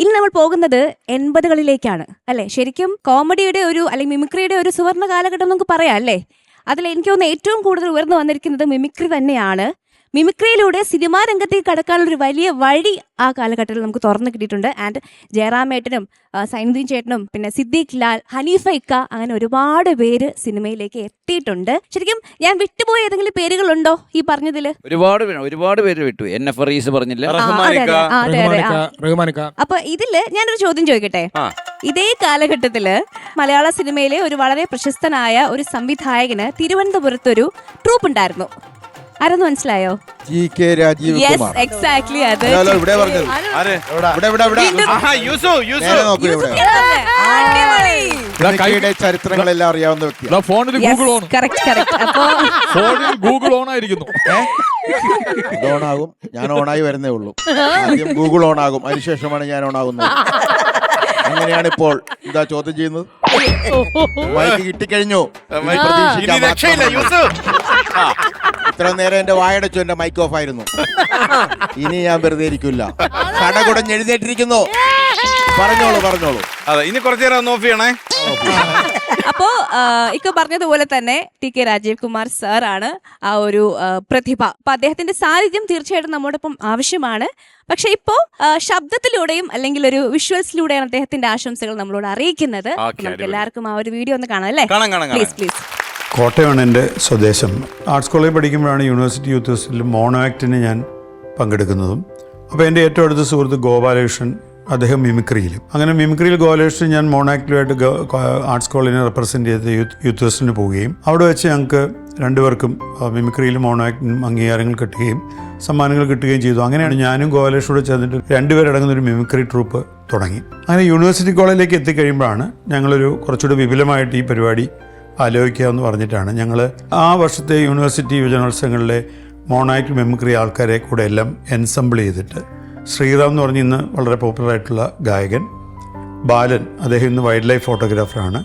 ഇനി നമ്മൾ പോകുന്നത് 80കളിലേക്കാണ് അല്ലെ. ശരിക്കും കോമഡിയുടെ ഒരു അല്ലെങ്കിൽ മിമിക്രിയുടെ ഒരു സുവർണ്ണ കാലഘട്ടം നമുക്ക് പറയാം അല്ലേ. അതിൽ എനിക്ക് തോന്നുന്നു ഏറ്റവും കൂടുതൽ ഉയർന്നു വന്നിരിക്കുന്നത് മിമിക്രി തന്നെയാണ്. മിമിക്രിയിലൂടെ സിനിമാ രംഗത്തേക്ക് കടക്കാനുള്ളൊരു വലിയ വഴി ആ കാലഘട്ടത്തിൽ നമുക്ക് തുറന്നു കിട്ടിയിട്ടുണ്ട്. ആൻഡ് ജയറാമേട്ടനും സൈനുദ്ദീൻ ചേട്ടനും പിന്നെ സിദ്ദീഖ് ലാൽ, ഹനീഫ ഇക്ക, അങ്ങനെ ഒരുപാട് പേര് സിനിമയിലേക്ക് എത്തിയിട്ടുണ്ട്. ശരിക്കും ഞാൻ വിട്ടുപോയ ഏതെങ്കിലും പേരുകളുണ്ടോ ഈ പറഞ്ഞതില്? ഒരുപാട് പേര് വിട്ടു. NF പറഞ്ഞില്ല. അപ്പൊ ഇതില് ഞാനൊരു ചോദ്യം ചോദിക്കട്ടെ. ഇതേ കാലഘട്ടത്തില് മലയാള സിനിമയിലെ ഒരു വളരെ പ്രശസ്തനായ ഒരു സംവിധായകന് തിരുവനന്തപുരത്തൊരു ട്രൂപ്പ് ഉണ്ടായിരുന്നു. ആരെന്ന് മനസ്സിലായോ? Yes, exactly. അത് ചരിത്രങ്ങളെല്ലാം അറിയാവുന്ന വ്യക്തി. ഗൂഗിൾ ഓൺ ആയിരിക്കുന്നു. ഓണാകും, ഞാൻ ഓണായി വരുന്നേ ഉള്ളൂ. ആദ്യം ഗൂഗിൾ ഓൺ ആകും, അതിനുശേഷമാണ് ഞാൻ ഓണാകുന്നത്. അങ്ങനെയാണ് ഇപ്പോൾ എന്താ ചോദ്യം ചെയ്യുന്നത്. മൈക്ക് കിട്ടിക്കഴിഞ്ഞു. ഇത്ര നേരം എന്റെ വായടച്ചു, എന്റെ മൈക്ക് ഓഫ് ആയിരുന്നു. ഇനി ഞാൻ വെറുതെ ഇരിക്കില്ല. കടകുടഞ്ഞ് എഴുന്നേറ്റിരിക്കുന്നു. പറഞ്ഞോളൂ. അതെ, ഇനി കുറച്ചു നേരം ഓഫ് ചെയ്യണേ. അപ്പോ ഇക്ക പറഞ്ഞതുപോലെ തന്നെ TK രാജീവ് കുമാർ സാർ ആണ് ആ ഒരു പ്രതിഭ. അപ്പൊ അദ്ദേഹത്തിന്റെ സാന്നിധ്യം തീർച്ചയായിട്ടും നമ്മോടൊപ്പം ആവശ്യമാണ്. പക്ഷെ ഇപ്പോ ശബ്ദത്തിലൂടെയും അല്ലെങ്കിൽ ഒരു വിഷ്വൽസിലൂടെയാണ് അദ്ദേഹത്തിന്റെ ആശംസകൾ നമ്മളോട് അറിയിക്കുന്നത്. നമുക്ക് എല്ലാവർക്കും ആ ഒരു വീഡിയോ ഒന്ന് കാണാം അല്ലേ? പ്ലീസ്. കോട്ടയമാണ് എൻ്റെ സ്വദേശം. ആർട്സ് കോളേജിൽ പഠിക്കുമ്പോഴാണ് യൂണിവേഴ്സിറ്റി യൂത്ത് ഫെസ്റ്റിവലിൽ മോണോ ആക്ടിന് ഞാൻ പങ്കെടുക്കുന്നതും. അപ്പോൾ എൻ്റെ ഏറ്റവും അടുത്ത സുഹൃത്ത് ഗോപാലകൃഷ്ണൻ, അദ്ദേഹം മിമിക്രിയിലും. അങ്ങനെ മിമിക്രിയിൽ ഗോപാലകൃഷ്ണൻ ഞാൻ മോണോ ആക്ടിലുമായിട്ട് ആർട്സ് കോളേജിനെ റെപ്രസെൻറ്റ് ചെയ്ത് യൂത്ത് ഫെസ്റ്റിന് പോവുകയും അവിടെ വെച്ച് ഞങ്ങൾക്ക് രണ്ടുപേർക്കും മിമിക്രിയിലും മോണോ ആക്ടിനും അംഗീകാരങ്ങൾ കിട്ടുകയും സമ്മാനങ്ങൾ കിട്ടുകയും ചെയ്തു. അങ്ങനെയാണ് ഞാനും ഗോപാലകൃഷ്ണനോട് ചേർന്നിട്ട് രണ്ടുപേരടങ്ങുന്ന ഒരു മിമിക്രി ട്രൂപ്പ് തുടങ്ങി. അങ്ങനെ യൂണിവേഴ്സിറ്റി കോളേജിലേക്ക് എത്തിക്കഴിയുമ്പോഴാണ് ഞങ്ങളൊരു കുറച്ചുകൂടി വിപുലമായിട്ട് ഈ പരിപാടി ആലോചിക്കാമെന്ന് പറഞ്ഞിട്ടാണ് ഞങ്ങൾ ആ വർഷത്തെ യൂണിവേഴ്സിറ്റി യുവജനോത്സവങ്ങളിലെ മോണാക്ട് മിമിക്രി ആൾക്കാരെ കൂടെ എല്ലാം എൻസംബിൾ ചെയ്തിട്ട് ശ്രീറാം എന്ന് പറഞ്ഞ് ഇന്ന് വളരെ പോപ്പുലറായിട്ടുള്ള ഗായകൻ, ബാലൻ, അദ്ദേഹം ഇന്ന് വൈൽഡ് ലൈഫ് ഫോട്ടോഗ്രാഫറാണ്,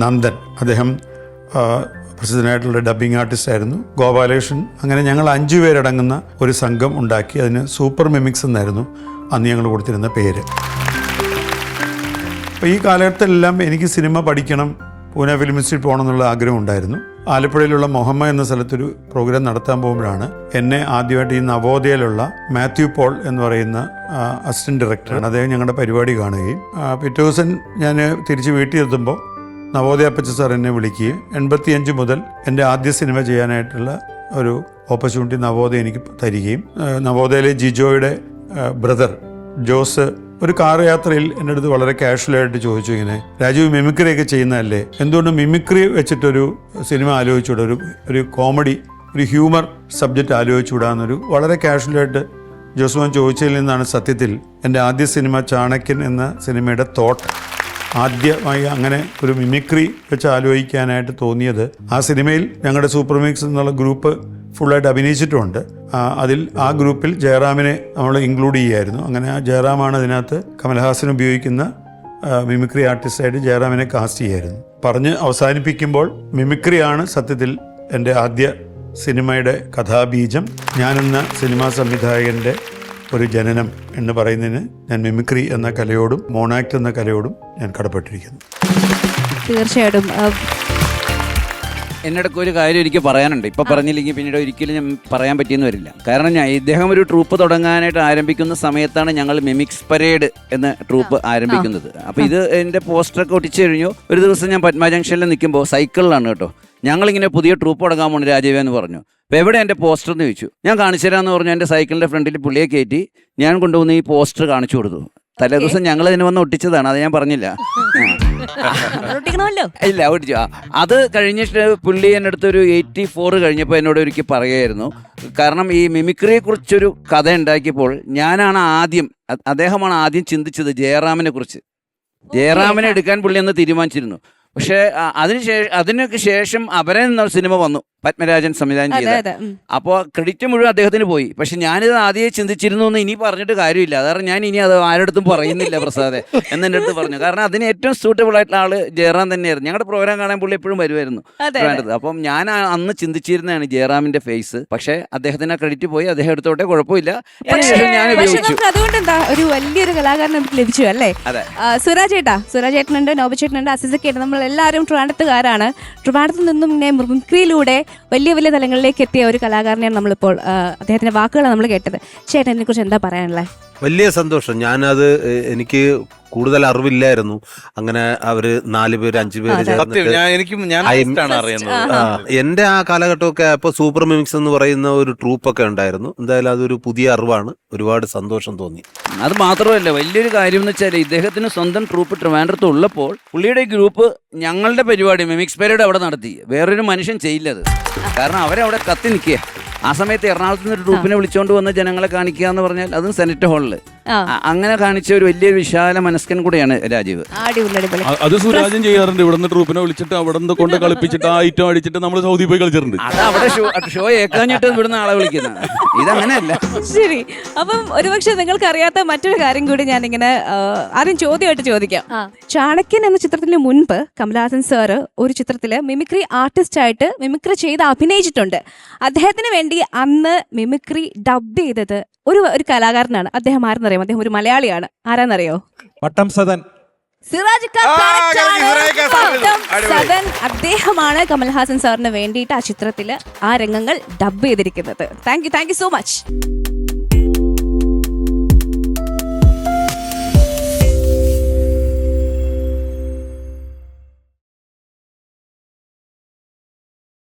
നന്ദൻ, അദ്ദേഹം പ്രസിദ്ധനായിട്ടുള്ള ഡബ്ബിംഗ് ആർട്ടിസ്റ്റ് ആയിരുന്നു, ഗോപാലകൃഷ്ണൻ, അങ്ങനെ ഞങ്ങൾ 5 പേരടങ്ങുന്ന ഒരു സംഘം ഉണ്ടാക്കി. അതിന് സൂപ്പർ മിമിക്സ് എന്നായിരുന്നു അന്ന് ഞങ്ങൾ കൊടുത്തിരുന്ന പേര്. അപ്പോൾ ഈ കാലഘട്ടത്തിലെല്ലാം എനിക്ക് സിനിമ പഠിക്കണം, പൂനെ ഫിലിം ഇൻസ്റ്റിറ്റ്യൂട്ട് പോകണം എന്നുള്ള ആഗ്രഹം ഉണ്ടായിരുന്നു. ആലപ്പുഴയിലുള്ള മൊഹമ്മ എന്ന സ്ഥലത്തൊരു പ്രോഗ്രാം നടത്താൻ പോകുമ്പോഴാണ് എന്നെ ആദ്യമായിട്ട് ഈ നവോദയയിലുള്ള മാത്യു പോൾ എന്ന് പറയുന്ന അസിസ്റ്റന്റ് ഡയറക്ടറാണ്, അദ്ദേഹം ഞങ്ങളുടെ പരിപാടി കാണുകയും പിറ്റേ ദിവസം ഞാൻ തിരിച്ച് വീട്ടിലെത്തുമ്പോൾ നവോദയ അപ്പച്ച സാർ എന്നെ വിളിക്കുകയും 85 മുതൽ എൻ്റെ ആദ്യ സിനിമ ചെയ്യാനായിട്ടുള്ള ഒരു ഓപ്പർച്യൂണിറ്റി നവോദയ എനിക്ക് തരികയും നവോദയയിലെ ജിജോയുടെ ബ്രദർ ജോസ് ഒരു കാർ യാത്രയിൽ എൻ്റെ അടുത്ത് വളരെ കാഷ്വലായിട്ട് ചോദിച്ചു, ഇങ്ങനെ രാജീവ് മിമിക്രിയൊക്കെ ചെയ്യുന്നതല്ലേ, എന്തുകൊണ്ട് മിമിക്രി വെച്ചിട്ടൊരു സിനിമ ആലോചിച്ചുകൂടാ, ഒരു കോമഡി, ഒരു ഹ്യൂമർ സബ്ജക്റ്റ് ആലോചിച്ചുകൂടാന്നൊരു വളരെ കാഷ്വലായിട്ട് ജോസുവാൻ ചോദിച്ചതിൽ നിന്നാണ് സത്യത്തിൽ എൻ്റെ ആദ്യ സിനിമ ചാണക്യൻ എന്ന സിനിമയുടെ തോട്ട് ആദ്യമായി അങ്ങനെ ഒരു മിമിക്രി വെച്ച് ആലോചിക്കാനായിട്ട് തോന്നിയത്. ആ സിനിമയിൽ ഞങ്ങളുടെ സൂപ്പർ മിക്സ് എന്നുള്ള ഗ്രൂപ്പ് ഫുള്ളായിട്ട് അഭിനയിച്ചിട്ടുമുണ്ട്. അതിൽ ആ ഗ്രൂപ്പിൽ ജയറാമിനെ നമ്മൾ ഇൻക്ലൂഡ് ചെയ്യുമായിരുന്നു. അങ്ങനെ ആ ജയറാമാണ് അതിനകത്ത് കമൽഹാസൻ ഉപയോഗിക്കുന്ന മിമിക്രി ആർട്ടിസ്റ്റായിട്ട് ജയറാമിനെ കാസ്റ്റ് ചെയ്യായിരുന്നു. പറഞ്ഞ് അവസാനിപ്പിക്കുമ്പോൾ മിമിക്രിയാണ് സത്യത്തിൽ എൻ്റെ ആദ്യ സിനിമയുടെ കഥാബീജം. ഞാനെന്ന സിനിമാ സംവിധായകൻ്റെ ഒരു ജനനം എന്ന് പറയുന്നതിന് ഞാൻ മിമിക്രി എന്ന കലയോടും മോണാക്ട് എന്ന കലയോടും ഞാൻ കടപ്പെട്ടിരിക്കുന്നു. തീർച്ചയായിട്ടും എന്നിടയ്ക്ക് ഒരു കാര്യം എനിക്ക് പറയാനുണ്ട്. ഇപ്പം പറഞ്ഞില്ലെങ്കിൽ പിന്നീട് ഒരിക്കലും ഞാൻ പറയാൻ പറ്റിയെന്ന് വരില്ല. കാരണം ഇദ്ദേഹം ഒരു ട്രൂപ്പ് തുടങ്ങാനായിട്ട് ആരംഭിക്കുന്ന സമയത്താണ് ഞങ്ങൾ മിമിക്സ് പരേഡ് എന്ന ട്രൂപ്പ് ആരംഭിക്കുന്നത്. അപ്പോൾ ഇത് എൻ്റെ പോസ്റ്ററൊക്കെ ഒട്ടിച്ചു കഴിഞ്ഞു. ഒരു ദിവസം ഞാൻ പത്മ ജംഗ്ഷനിൽ നിൽക്കുമ്പോൾ സൈക്കിളിലാണ് കേട്ടോ, ഞങ്ങളിങ്ങനെ പുതിയ ട്രൂപ്പ് തുടങ്ങാൻ പോകുന്നു രാജീവ് എന്ന് പറഞ്ഞു. അപ്പോൾ എവിടെ എൻ്റെ പോസ്റ്റർ എന്ന് ചോദിച്ചു. ഞാൻ കാണിച്ചു തരാമെന്ന് പറഞ്ഞു. എൻ്റെ സൈക്കിളിൻ്റെ ഫ്രണ്ടിൽ പുള്ളിയെ കയറ്റി ഞാൻ കൊണ്ടുവന്ന് ഈ പോസ്റ്റർ കാണിച്ചു കൊടുത്തു. തലേ ദിവസം ഞങ്ങൾ ഇതിന് വന്ന് ഒട്ടിച്ചതാണ്, അത് ഞാൻ പറഞ്ഞില്ല. ഇല്ല, ഒട്ടിച്ചു. അത് കഴിഞ്ഞിട്ട് പുള്ളി എൻ്റെ അടുത്തൊരു 84 കഴിഞ്ഞപ്പോൾ എന്നോട് ഒരിക്കൽ പറയുമായിരുന്നു. കാരണം ഈ മിമിക്രിയെ കുറിച്ചൊരു കഥ ഉണ്ടാക്കിയപ്പോൾ ഞാനാണ് ആദ്യം, അദ്ദേഹമാണ് ആദ്യം ചിന്തിച്ചത് ജയറാമിനെ കുറിച്ച്. ജയറാമിനെ എടുക്കാൻ പുള്ളി അന്ന് തീരുമാനിച്ചിരുന്നു. പക്ഷേ അതിനൊക്കെ ശേഷം അവരെ എന്ന സിനിമ വന്നു. പത്മരാജൻ സംവിധാനം അതെ ചെയ്ത. അതെ അപ്പോൾ ക്രെഡിറ്റ് മുഴുവൻ അദ്ദേഹത്തിന് പോയി. പക്ഷെ ഞാനിത് ആദ്യമേ ചിന്തിച്ചിരുന്നു എന്ന് ഇനി പറഞ്ഞിട്ട് കാര്യമില്ല. കാരണം ഞാൻ ഇനി അത് ആരോടത്തും പറയുന്നില്ല പ്രസാദെ എന്ന് എൻ്റെ അടുത്ത് പറഞ്ഞു. കാരണം അതിന് ഏറ്റവും സൂട്ടബിൾ ആയിട്ടുള്ള ആള് ജയറാം തന്നെയായിരുന്നു. ഞങ്ങളുടെ പ്രോഗ്രാം കാണാൻ പുള്ളി എപ്പോഴും വരുമായിരുന്നു അതെ വേണ്ടത്. അപ്പം ഞാൻ അന്ന് ചിന്തിച്ചിരുന്നതാണ് ജയറാമിന്റെ ഫേസ്. പക്ഷെ അദ്ദേഹത്തിന് ആ ക്രെഡിറ്റ് പോയി. അദ്ദേഹം എടുത്തോട്ടെ, കുഴപ്പമില്ല. അതിനുശേഷം ഞാൻ പക്ഷെ ഉപയോഗിച്ചു. നമുക്ക് അതുകൊണ്ട് എന്താ ഒരു വലിയൊരു കലാകാരൻ നമുക്ക് ലഭിച്ചു അല്ലേ? അതെ. സുരാജ് ചേട്ടനുണ്ട്, നോബി ചേട്ടനുണ്ട്, അസിസൊക്കെയുണ്ട്. നമ്മൾ എല്ലാവരും ട്രിവാൻഡ്രത്തുകാരാണ്. ട്രിവാൻഡ്രത്ത് നിന്നും ഇങ്ങനെ മിമിക്രിയിലൂടെ വലിയ വലിയ തലങ്ങളിലേക്ക് എത്തിയ ഒരു കലാകാരനെയാണ് നമ്മളിപ്പോൾ അദ്ദേഹത്തിന്റെ വാക്കുകളാണ് നമ്മൾ കേട്ടത്. ചേട്ടനെ കുറിച്ച് എന്താ പറയാനുള്ളത്? വലിയ സന്തോഷം. ഞാനത് എനിക്ക് കൂടുതൽ അറിവില്ലായിരുന്നു. അങ്ങനെ അവര് 4 പേര് 5 പേര് എന്റെ ആ കാലഘട്ടമൊക്കെ അപ്പൊ സൂപ്പർ മിമിക്സ് എന്ന് പറയുന്ന ഒരു ട്രൂപ്പൊക്കെ ഉണ്ടായിരുന്നു. എന്തായാലും അതൊരു പുതിയ അറിവാണ്. ഒരുപാട് സന്തോഷം തോന്നി. അത് മാത്രമല്ല, വലിയൊരു കാര്യം എന്ന് വെച്ചാൽ ഇദ്ദേഹത്തിന് സ്വന്തം ട്രൂപ്പ് ട്രിവാൻഡ്രത്ത് ഉള്ളപ്പോൾ പുള്ളിയുടെ ഗ്രൂപ്പ് ഞങ്ങളുടെ പരിപാടി മിമിക്സ് പരേഡ് അവിടെ നടത്തി. വേറൊരു മനുഷ്യൻ ചെയ്യില്ലത്. കാരണം അവരവിടെ കത്തി നിൽക്കുക. ആ സമയത്ത് എറണാകുളത്ത് നിന്ന് ഒരു ട്രൂപ്പിനെ വിളിച്ചുകൊണ്ട് വന്ന് ജനങ്ങളെ കാണിക്കുക എന്ന് പറഞ്ഞാൽ അതും സെനറ്റ് ഹാളിൽ അങ്ങനെ കാണിച്ച ഒരു വലിയ വിശാല മനസ്കൻ കൂടെയാണ് രാജീവ്. അത് സുരാജൻ ചെയ്യാറുണ്ട്. ഇവിടുന്ന് ട്രൂപ്പിനെ വിളിച്ചിട്ട് അവിടെ നിന്ന് കൊണ്ട് കളിപ്പിച്ചിട്ട് ആ ഐറ്റം അടിച്ചിട്ട് നമ്മൾ സൗദി പോയി കളിച്ചിട്ടുണ്ട്. അത് അവിടെ ഷോ ഏക്കാഞ്ഞിട്ട് ഇവിടുന്ന് ആളെ വിളിക്കുന്നത്. ഇതങ്ങനെയല്ല. ശരി. അപ്പം ഒരുപക്ഷെ നിങ്ങൾക്ക് അറിയാത്ത മറ്റൊരു കാര്യം കൂടി ഞാനിങ്ങനെ ആദ്യം ചോദ്യമായിട്ട് ചോദിക്കാം. ചാണക്യൻ എന്ന ചിത്രത്തിന് മുൻപ് കമലഹാസൻ സാറ് ഒരു ചിത്രത്തില് മിമിക്രി ആർട്ടിസ്റ്റ് ആയിട്ട് മിമിക്രി ചെയ്ത് അഭിനയിച്ചിട്ടുണ്ട്. അദ്ദേഹത്തിന് വേണ്ടി അന്ന് മിമിക്രി ഡബ് ചെയ്തത് ഒരു കലാകാരനാണ്. അദ്ദേഹം ആരെന്നറിയാം? അദ്ദേഹം ഒരു മലയാളിയാണ്. ആരാന്നറിയോ? പട്ടം സദൻ. സിറാജ് ഖാൻ correct ആണ്. പട്ടം സദൻ അദ്ദേഹമാണ് കമൽഹാസൻ സാറിന് വേണ്ടിയിട്ട് ആ ചിത്രത്തില് ആ രംഗങ്ങൾ ഡബ് ചെയ്തിരിക്കുന്നത്. Thank you so much.